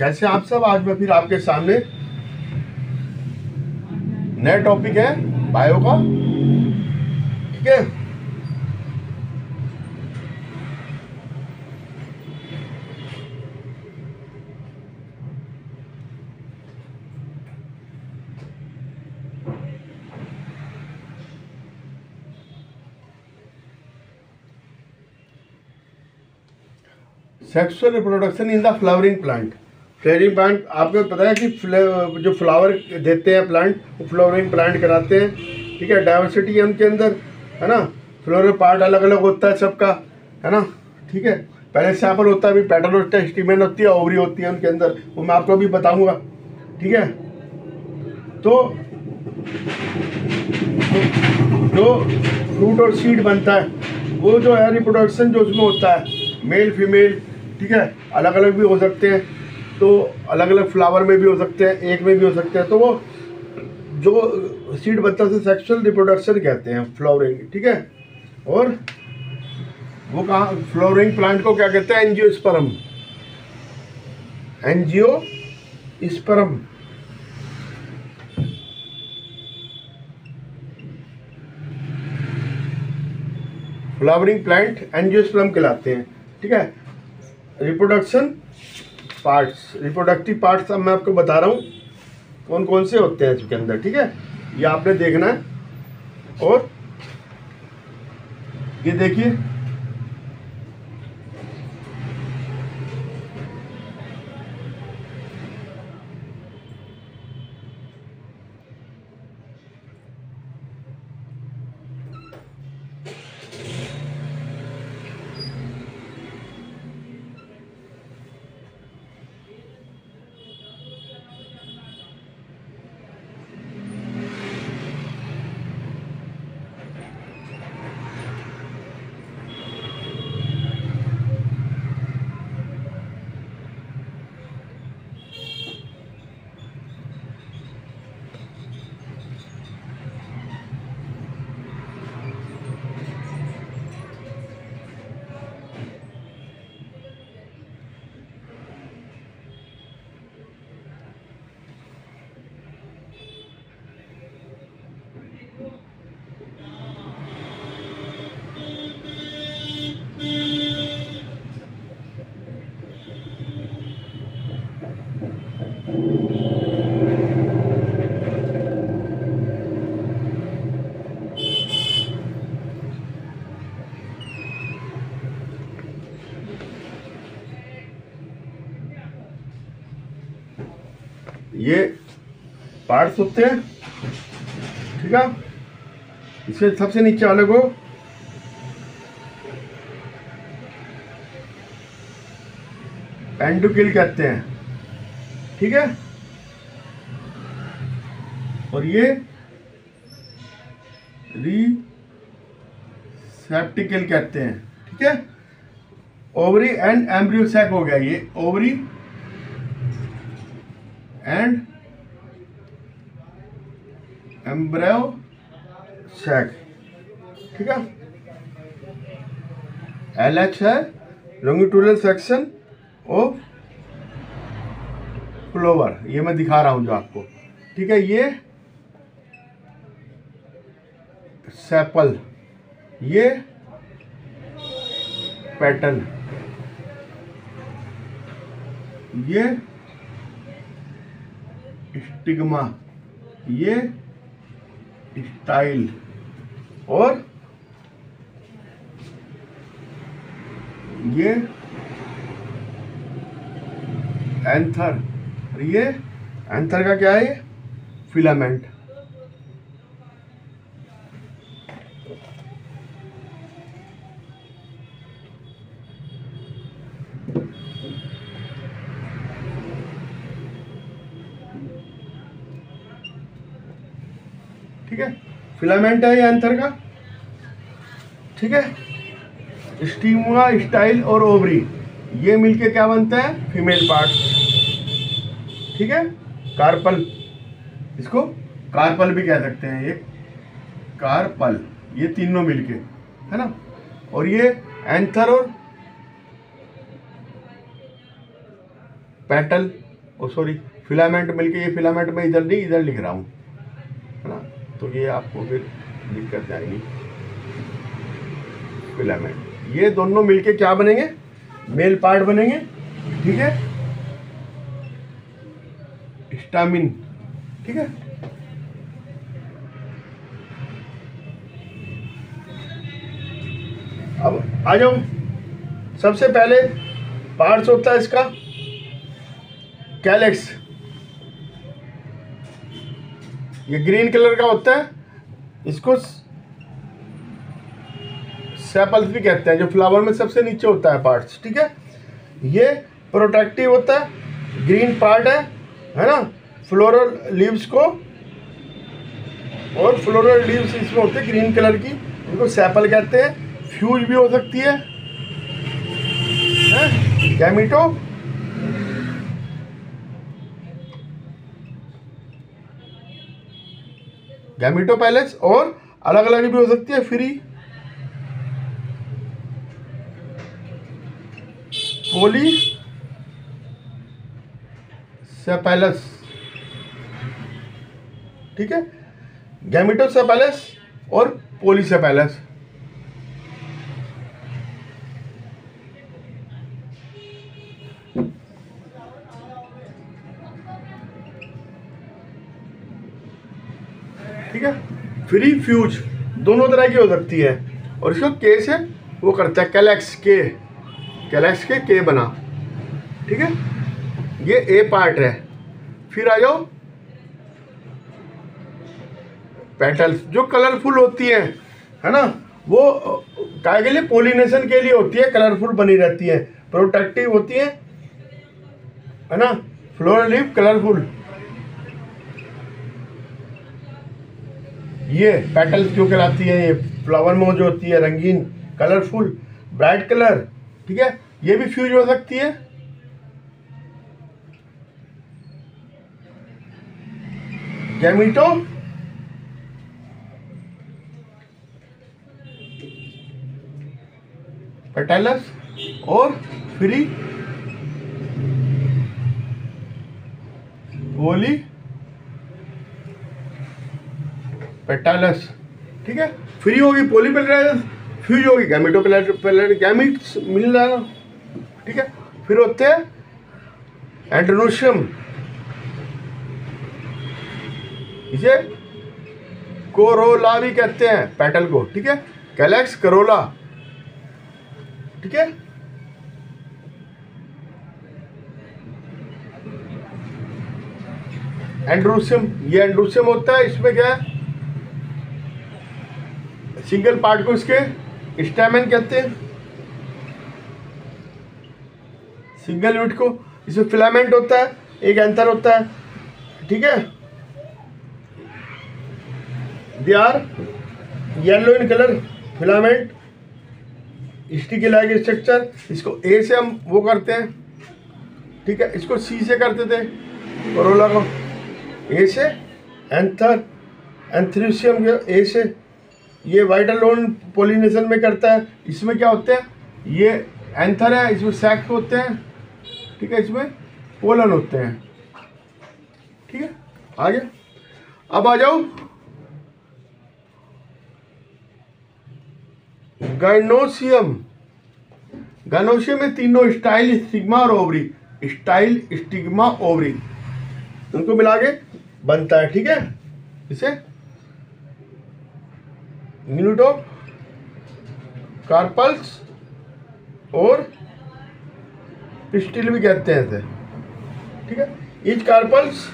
कैसे आप सब? आज मैं फिर आपके सामने नया टॉपिक है बायो का। ठीक है, sexual reproduction in the flowering plant. Flowering plant आपको पता है कि जो फ्लावर देते हैं प्लांट, वो फ्लावरिंग प्लांट कराते हैं। ठीक है, डाइवर्सिटी है उनके अंदर, है ना। फ्लोरल पार्ट अलग अलग होता है सबका, है ना। ठीक है, पहले सैपल होता है, अभी पेटल होता है, स्टीमेन होती है, ओवरी होती है उनके अंदर, वो मैं आपको अभी बताऊंगा। ठीक है, तो जो फ्रूट और सीड बनता है वो जो है रिप्रोडक्शन जो उसमें होता है, मेल फीमेल, ठीक है, अलग अलग भी हो सकते हैं। तो अलग अलग फ्लावर में भी हो सकते हैं, एक में भी हो सकते हैं। तो वो जो सीड बनता है उसे सेक्सुअल रिप्रोडक्शन कहते हैं, फ्लावरिंग। ठीक है, और वो कहाँ फ्लावरिंग प्लांट को क्या कहते हैं? Angiosperm. Angiosperm. Flowering plant angiosperm कहलाते हैं। ठीक है, रिप्रोडक्शन पार्ट्स, रिप्रोडक्टिव पार्ट्स अब मैं आपको बता रहा हूँ कौन कौन से होते हैं इसके अंदर। ठीक है, ये आपने देखना है। और ये देखिए, ये पार्ट्स होते हैं। ठीक है, इसके सबसे नीचे वाले को पेंडुकिल कहते हैं। ठीक है, और ये रिसेप्टिकल कहते हैं। ठीक है, ओवरी एंड एम्ब्रियो सैक हो गया, ये ओवरी एंड एम्ब्रियो सैक। ठीक है, LH है लॉन्गिट्यूडनल सेक्शन ऑफ फ्लावर, ये मैं दिखा रहा हूं जो आपको। ठीक है, ये सेपल, ये पेटल, ये स्टिग्मा, ये स्टाइल, और ये एंथर। और ये एंथर का क्या है? फिलामेंट। ठीक है, फिलामेंट है ये एंथर का। ठीक है, स्टिग्मा, स्टाइल और ओवरी, ये मिलके क्या बनता है? Female part. ठीक है, कार्पल, इसको कार्पल भी कह सकते हैं, ये कार्पल, ये तीनों मिलके, है ना। और ये एंथर और पेटल, ओ सॉरी, फिलामेंट मिलके, ये फिलामेंट में इधर नहीं, इधर लिख रहा हूँ, है ना, तो ये आपको फिर दिक्कत आएगी। फिलामेंट, ये दोनों मिलके क्या बनेंगे, मेल पार्ट बनेंगे, ठीक है, स्टामिन, ठीक है। अब आ जाओ, सबसे पहले पार्ट्स होता है इसका कैलेक्स, ये ग्रीन कलर का होता है, इसको सेपल्स भी कहते हैं, जो फ्लावर में सबसे नीचे होता है पार्ट्स, ठीक है। ये प्रोटेक्टिव होता है, ग्रीन पार्ट है ना, फ्लोरल लीव्स को, और फ्लोरल लीव्स इसमें होते हैं ग्रीन कलर की, इनको सेपल कहते हैं। फ्यूज भी हो सकती है, गैमीटो, गैमीटोपैलेस, और अलग अलग भी हो सकती है, फ्री, पोली सेपैलस, ठीक है, गैमीटोसेपैलस और पोलीसेपैलस। ठीक है, फ्री फ्यूज दोनों तरह की हो सकती है, और इसको के से वो करता है, कैलेक्स के, कैलेक्स के बना, ठीक है, ये ए पार्ट है। फिर आ जाओ पेटल्स, जो कलरफुल होती है ना, वो काय के लिए, पोलिनेशन के लिए होती है, कलरफुल बनी रहती है, प्रोटेक्टिव होती है ना, फ्लोरल लीफ कलरफुल, ये पेटल्स क्यों कहलाती है, ये फ्लावर में जो होती है रंगीन, कलरफुल, ब्राइट कलर, ठीक है, ये भी फ्यूज हो सकती है। गैमीटो पेटल्स और फ्री पोली पेटल्स, ठीक है, फ्री होगी पोलीपेटल्स, फ्यूज होगी गैमीटोपेटल्स, गैमीट्स मिल रहा है, ठीक है। फिर होते हैं एंड्रोशियम, इसे कोरोला भी कहते हैं पेटल को, ठीक है, कैलेक्स करोला, ठीक है। एंड्रोशियम, ये एंड्रोशियम होता है, इसमें क्या है, सिंगल पार्ट को इसके स्टैमेन कहते हैं, सिंगल यूनिट को, इसमें फिलामेंट होता है, एक एंथर होता है, ठीक है, they are yellow in colour, filament, sticky like structure, इसको ए से हम वो करते हैं, ठीक है, इसको सी से करते थे कोरोला को, ए से, एंथर, एंथ्रीशियम ए से, ये वाइट अलोन पोलिनेशन में करता है, इसमें क्या होते हैं, ये एंथर है, इसमें सैक्स होते हैं, ठीक है, इसमें पोलन होते हैं, ठीक है, आगे। अब आ जाओ गाइनोसियम, गाइनोसियम में तीनों स्टाइल, स्टिग्मा और ओवरी, स्टाइल, स्टिग्मा, ओवरी, उनको मिला के बनता है, ठीक है, इसे यूनिटो कार्पल्स और पिस्टिल भी कहते हैं इसे, ठीक है। Each carpels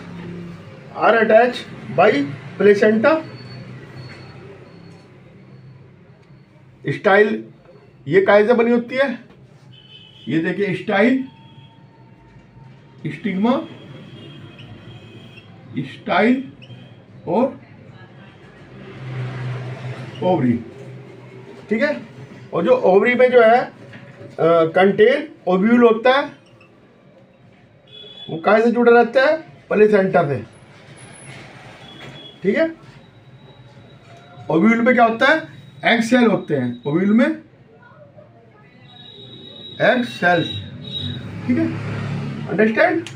are attach by placenta, style ये काय से बनी होती है, ये देखिए स्टाइल, स्टिग्मा, स्टाइल और ओवरी, ठीक है। और जो ओवरी में जो है कंटेन ओव्यूल होता है, वो काय से जुड़ा रहता है, प्लेसेंटा से, ठीक है। ओव्यूल में क्या होता है, एग सेल होते हैं, ओव्यूल में एग सेल्स, ठीक है, अंडरस्टैंड।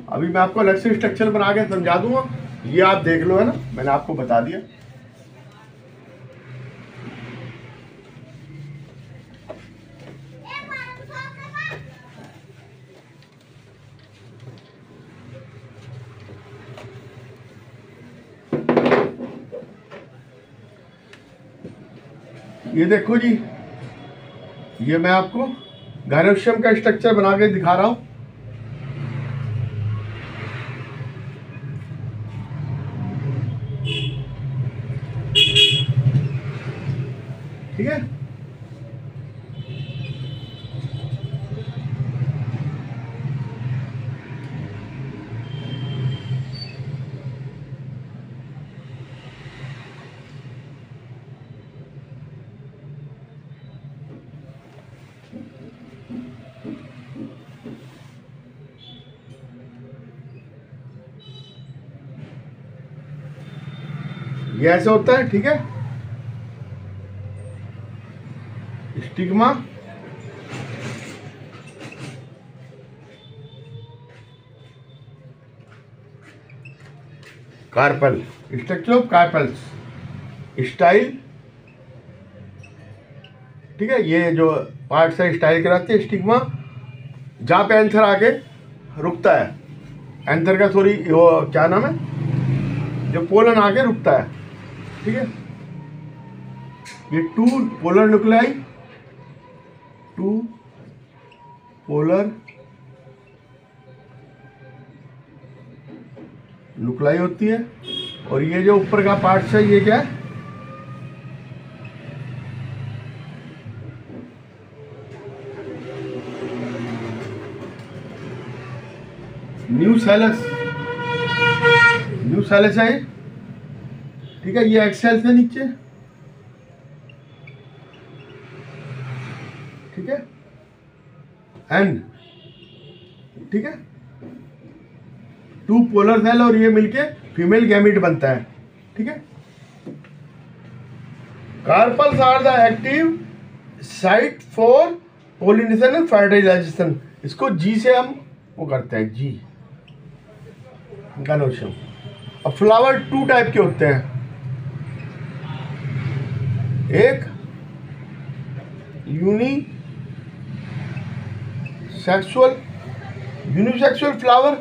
अभी मैं आपको अलग से स्ट्रक्चर बना के समझा दूंगा, ये आप देख लो, है ना, मैंने आपको बता दिया। ये देखो जी, ये मैं आपको गायरोशियम का स्ट्रक्चर बना के दिखा रहा हूं। ठीक है, ये ऐसे होता है। ठीक है, stigma, carpel, structure of carpels, style. ठीक है, ये जो पार्ट से स्टाइल कराते हैं स्टिग्मा, जहाँ पे एंथर आके रुकता है, एंथर का सॉरी वो क्या नाम है, जो पोलन आके रुकता है। ठीक है, ये two polar nuclei, two polar nuclei होती है। और ये जो ऊपर का पार्ट है, ये क्या है, न्यूसेलस, न्यूसेलस है। ठीक है, ये एक्सेल से नीचे। ठीक है, एन। ठीक है, टू पोलर सेल और ये मिलके फीमेल गैमीट बनता है। ठीक है, carpels are the active site for pollination and fertilisation. इसको जी से हम वो करते हैं, जी गायरोशियम। अब फ्लावर टू टाइप के होते हैं, एक यूनिसेक्सुअल फ्लावर,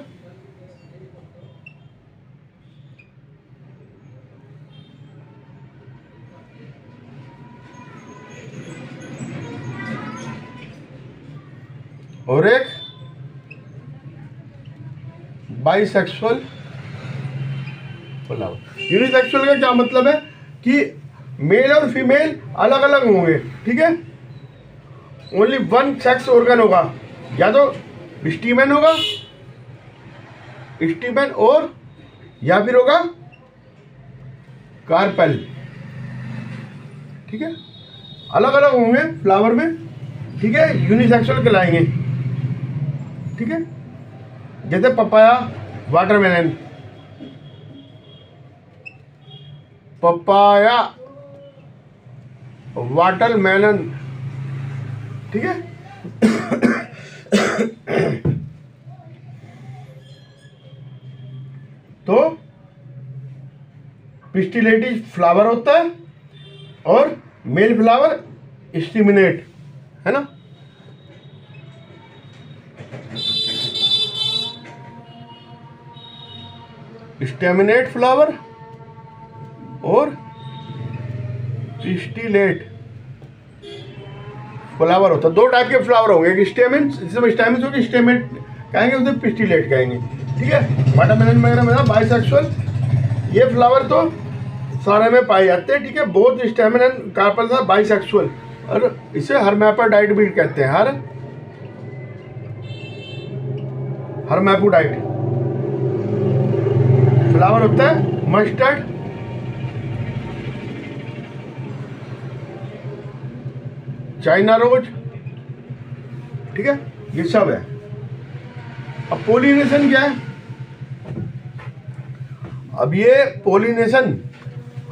और एक बाइसेक्सुअल फ्लावर। यूनिसेक्सुअल का क्या मतलब है कि मेल और फीमेल अलग अलग होंगे। ठीक है, ओनली वन सेक्स ऑर्गन होगा, या तो स्टीमेन होगा, स्टीमेन, और या फिर होगा कार्पेल। ठीक है, अलग अलग होंगे फ्लावर में। ठीक है, यूनिसेक्सुअल कहलाएंगे। ठीक है, जैसे पपाया, वाटरमेलन, पपाया, वाटरमेलन। ठीक है, तो पिस्टिलेटिव फ्लावर होता है और मेल फ्लावर स्टिमिनेट, है ना। स्टेमिनेट फ्लावर और पिस्टिलेट फ्लावर होता है। दो टाइप के फ्लावर होंगे, एक स्टेमिन, जिसमें स्टेमिन होगी, स्टेमिनेट कहेंगे, उसे पिस्टिलेट कहेंगे। ठीक है, वाटरमेलन वगैरह में ना बाइसेक्सुअल, ये फ्लावर तो सारे में पाए जाते हैं। ठीक है, both stamen and carpels are bisexual, और इसे हर्मैफ्रोडाइट भी कहते हैं। हर्मैफ्रोडाइट फ्लावर होता है मस्टर्ड, चाइना रोज। ठीक है, ये सब है। अब पोलिनेशन क्या है? अब ये पोलिनेशन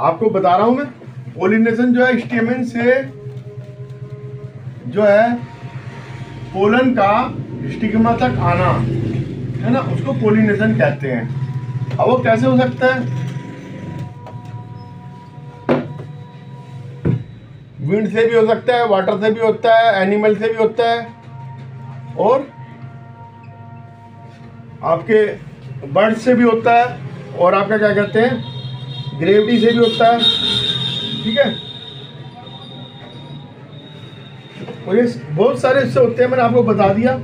आपको बता रहा हूं मैं। पोलिनेशन जो है स्टेमन से जो है पोलन का स्टिग्मा तक आना। है ना, उसको पोलिनेशन कहते हैं। अब वो कैसे हो सकता है? विंड से भी हो सकता है, वाटर से भी होता है, एनिमल से भी होता है, और आपके बर्ड से भी होता है, और आपका क्या कहते हैं, ग्रेविटी से भी होता है। ठीक है, और ये बहुत सारे इससे होते हैं, मैंने आपको बता दिया।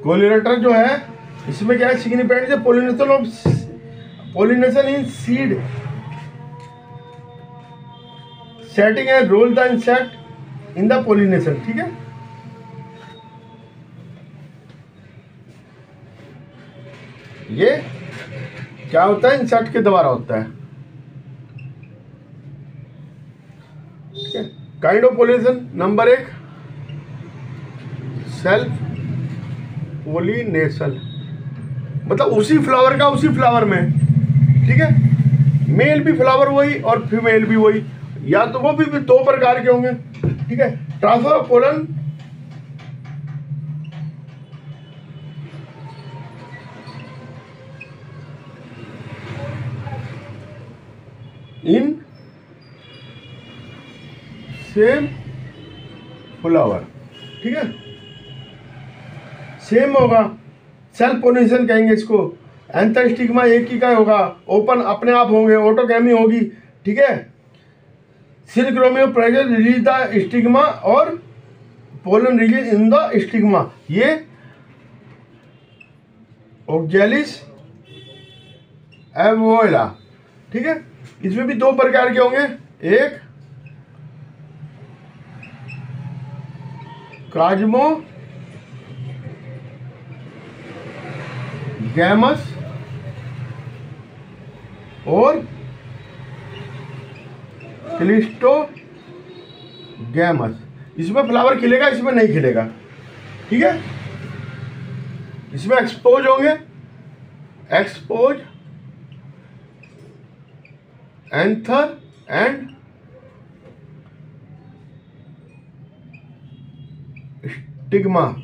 कोलिनेटर जो है, इसमें क्या है, सिग्निफिकेंट है पोलिनेशन इन सीड सेटिंग है, role the insect in the pollination. ठीक है, ये क्या होता है, इंसेक्ट के द्वारा होता है। ठीक है, kind of pollination number 1, self pollination, मतलब उसी फ्लावर का उसी फ्लावर में। ठीक है, मेल भी फ्लावर वही और फीमेल भी वही, या तो वो भी 2 प्रकार के होंगे। ठीक है, transfer of pollen in same flower. ठीक है, सेम होगा, सेल्फ पोलिनेशन कहेंगे इसको। एंथर एक ही का होगा, ओपन अपने आप होंगे, ऑटोगैमी होगी। ठीक है, सिनक्रोमियो प्रेशर रिलीज द स्टिग्मा और pollen release in the stigma. ये ओक्जेलिस एवोला। ठीक है, इसमें भी 2 प्रकार के होंगे, एक काजमो गैमस और क्लिस्टोगैमस। इसमें फ्लावर खिलेगा, इसमें नहीं खिलेगा। ठीक है, इसमें एक्सपोज होंगे, एक्सपोज, एंथर एंड स्टिग्मा।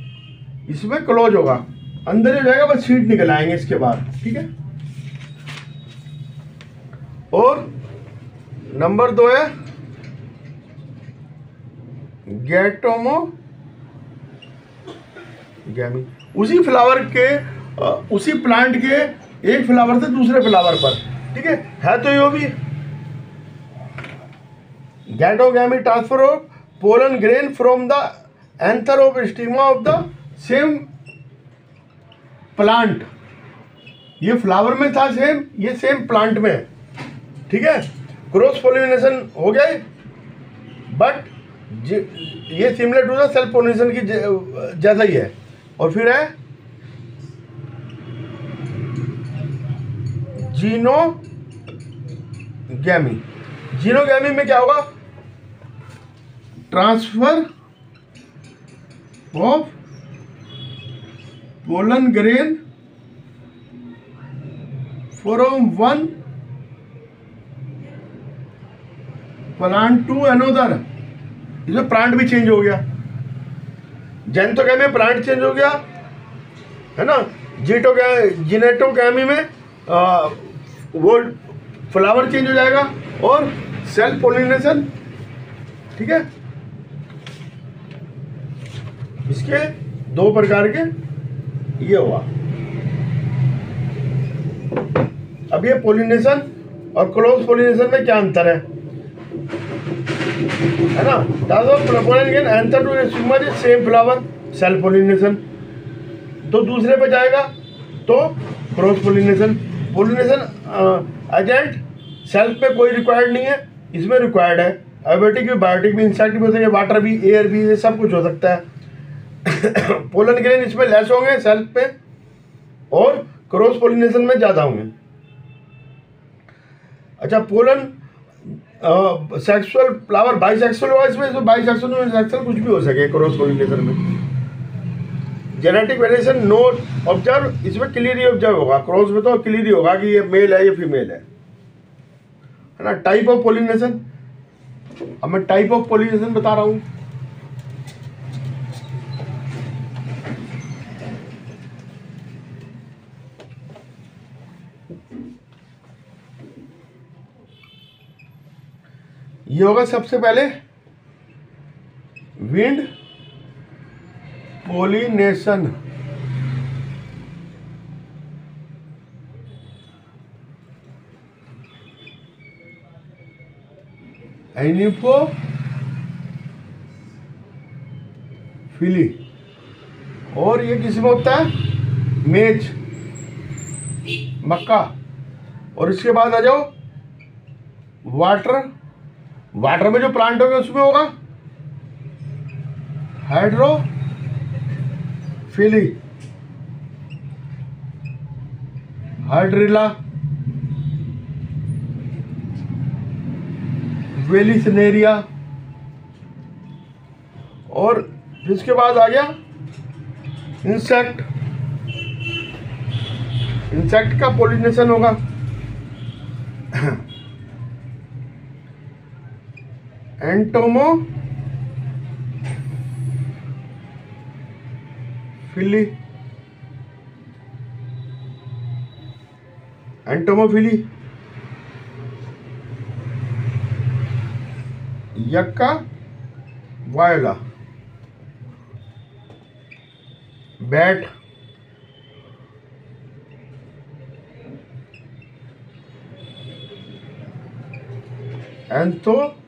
इसमें क्लोज होगा, अंदर हो जाएगा, बस सीड निकल आएंगे इसके बाद। ठीक है, और नंबर 2 है गैटोमोगैमी, उसी फ्लावर के उसी प्लांट के एक फ्लावर से दूसरे फ्लावर पर। ठीक है तो ये भी geitonogamy transfer of pollen grain from the anther of stigma of the same plant. ये फ्लावर में था सेम, ये सेम प्लांट में। ठीक है, क्रॉस पोलिनेशन हो गया, बट ये similar to the self pollination की जैसा ही है। और फिर है जीनोगैमी। जीनोगैमी में क्या होगा, transfer of pollen grain from one plant to another. इसमें प्लांट भी चेंज हो गया, जेनेटोगैमी में प्लांट चेंज हो गया, है ना। जीनेटोगैमी में वो फ्लावर चेंज हो जाएगा, और सेल्फ पोलिनेशन। ठीक है, इसके 2 प्रकार के ये हुआ। अब ये पोलिनेशन और क्रॉस पोलिनेशन में क्या अंतर है ना। Anther to same flower, self pollination. तो दूसरे पे जाएगा तो cross pollination. Pollination agent self पे कोई रिक्वायर्ड नहीं है, इसमें रिक्वायर्ड है। एबायोटिक भी, बायोटिक भी, इंसेक्ट भी हो सकते, वाटर भी, एयर भी, ये सब कुछ हो सकता है। पोलन ग्रेन इसमें लेस होंगे सेल्फ पे, और क्रॉस पोलिनेशन में ज़्यादा होंगे। अच्छा, पोलन सेक्सुअल फ्लावर बाइसेक्सुअल होगा इसमें, तो बाइसेक्सुअल सेक्सुअल कुछ भी हो सके क्रॉस पोलिनेशन में। जेनेटिक वेरिएशन नो ऑब्जर्व, इसमें क्लियरली ऑब्जर्व होगा। क्रॉस में तो क्लियरली होगा कि ये मेल है, ये फीमेल है। है ना, टाइप ऑफ पोलिनेशन। अब मैं टाइप ऑफ पोलिनेशन बता रहा हूँ। ये होगा सबसे पहले विंड पोलिनेशन, एनिफोफिली। और ये किसमें होता है? मेज, मक्का। और इसके बाद आ जाओ वाटर। वाटर में जो प्लांट होगा उसमें होगा हाइड्रोफिली, हाइड्रिला, वेलिसनेरिया। और इसके बाद आ गया इंसेक्ट। इंसेक्ट का पोलिनेशन होगा एंटोमोफिली, एंटोमोफिली, यक्का वायला, बैट, एंथोसिपेलस,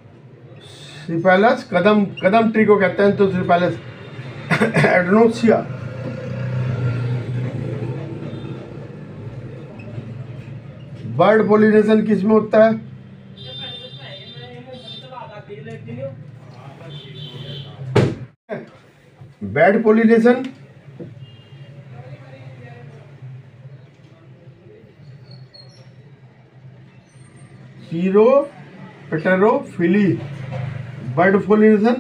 कदम, कदम ट्री को कहते हैं एंथोसिपेलस, एडनोसिया। बर्ड पोलिनेशन किस में होता है? Bat pollination chiropterophily, bird pollination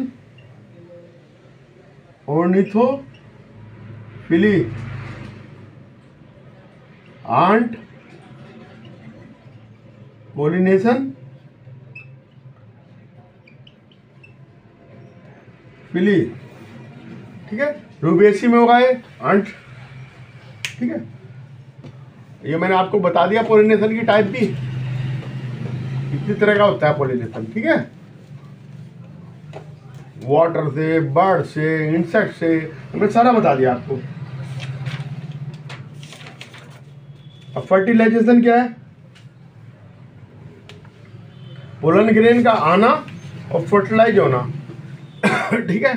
ornithophily, ant pollination फिली। ठीक है, रूबेसी में होगा ये आंट। ठीक है, ये मैंने आपको बता दिया पोलिनेशन की टाइप भी, इसी तरह का होता है पोलिनेशन। ठीक है, वाटर से, बर्ड से, इंसेक्ट से, मैंने सारा बता दिया आपको। अब फर्टिलाइजेशन क्या है? पोलन ग्रेन का आना और फर्टिलाइज होना। ठीक है,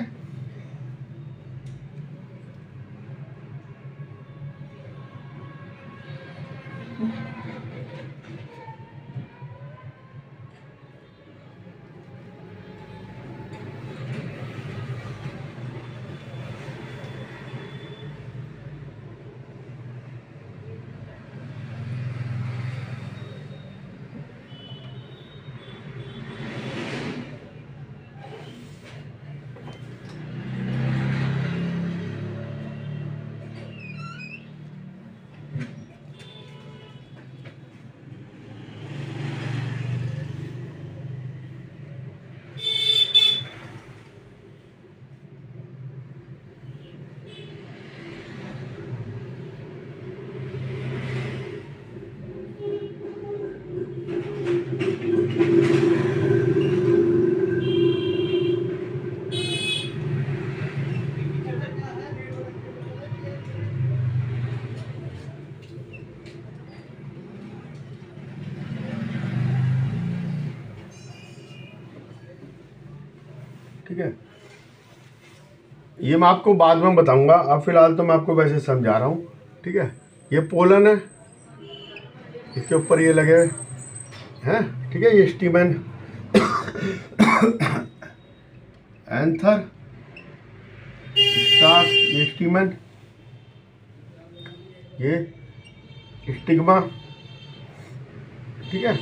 ठीक है, ये मैं आपको बाद में बताऊंगा, अब फिलहाल तो मैं आपको वैसे समझा रहा हूँ। ठीक है, ये पोलन है, इसके ऊपर ये लगे हैं। ठीक है, ये स्टीमन, एंथर, स्टार्च, ये स्टीमन, ये स्टिग्मा। ठीक है,